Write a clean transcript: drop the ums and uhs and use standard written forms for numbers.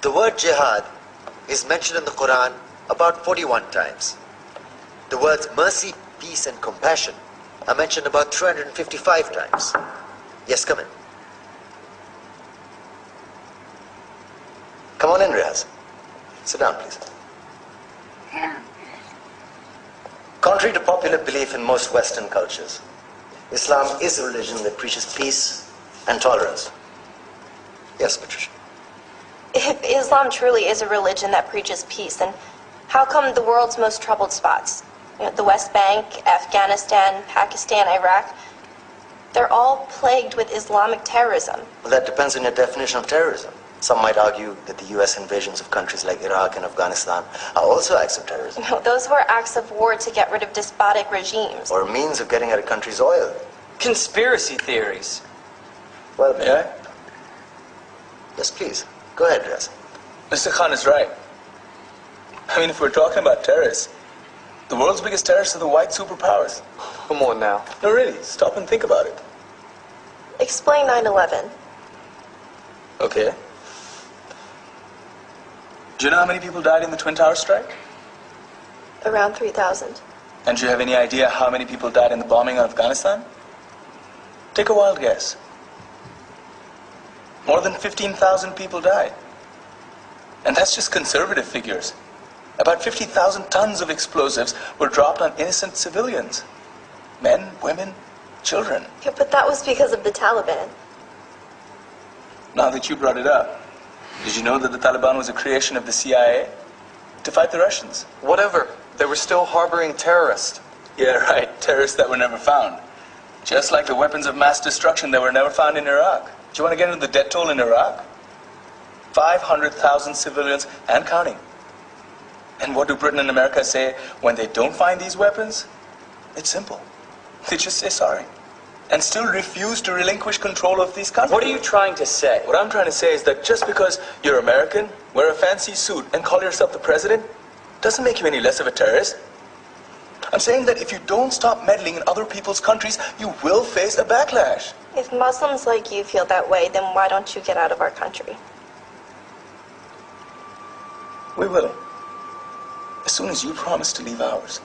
The word jihad is mentioned in the Quran about 41 times. The words mercy, peace, and compassion are mentioned about 355 times. Yes, come in. Come on in, Riaz. Sit down, please. Contrary to popular belief in most Western cultures, Islam is a religion that preaches peace and tolerance. Yes, Patricia. If Islam truly is a religion that preaches peace, then how come the world's most troubled spots, the West Bank, Afghanistan, Pakistan, Iraq, they're all plagued with Islamic terrorism? Well, that depends on your definition of terrorism. Some might argue that the U.S. invasions of countries like Iraq and Afghanistan are also acts of terrorism. No, those were acts of war to get rid of despotic regimes. Or a means of getting at a country's oil. Conspiracy theories. Well, May I? Yes, please. Go ahead, Riaz. Mr. Khan is right. I mean, if we're talking about terrorists, the world's biggest terrorists are the white superpowers. Come on now. No, really, stop and think about it. Explain 9/11. Okay. Do you know how many people died in the Twin Towers strike? Around 3,000. And do you have any idea how many people died in the bombing of Afghanistan? Take a wild guess. More than 15,000 people died. And that's just conservative figures. About 50,000 tons of explosives were dropped on innocent civilians. Men, women, children. Yeah, but that was because of the Taliban. Now that you brought it up, did you know that the Taliban was a creation of the CIA to fight the Russians? Whatever. They were still harboring terrorists. Yeah, right. Terrorists that were never found. Just like the weapons of mass destruction that were never found in Iraq. Do you want to get into the death toll in Iraq? 500,000 civilians and counting. And what do Britain and America say when they don't find these weapons? It's simple. They just say sorry. And still refuse to relinquish control of these countries. What are you trying to say? What I'm trying to say is that just because you're American, wear a fancy suit, and call yourself the president, doesn't make you any less of a terrorist. I'm saying that if you don't stop meddling in other people's countries, you will face a backlash. If Muslims like you feel that way, then why don't you get out of our country? We will. As soon as you promise to leave ours.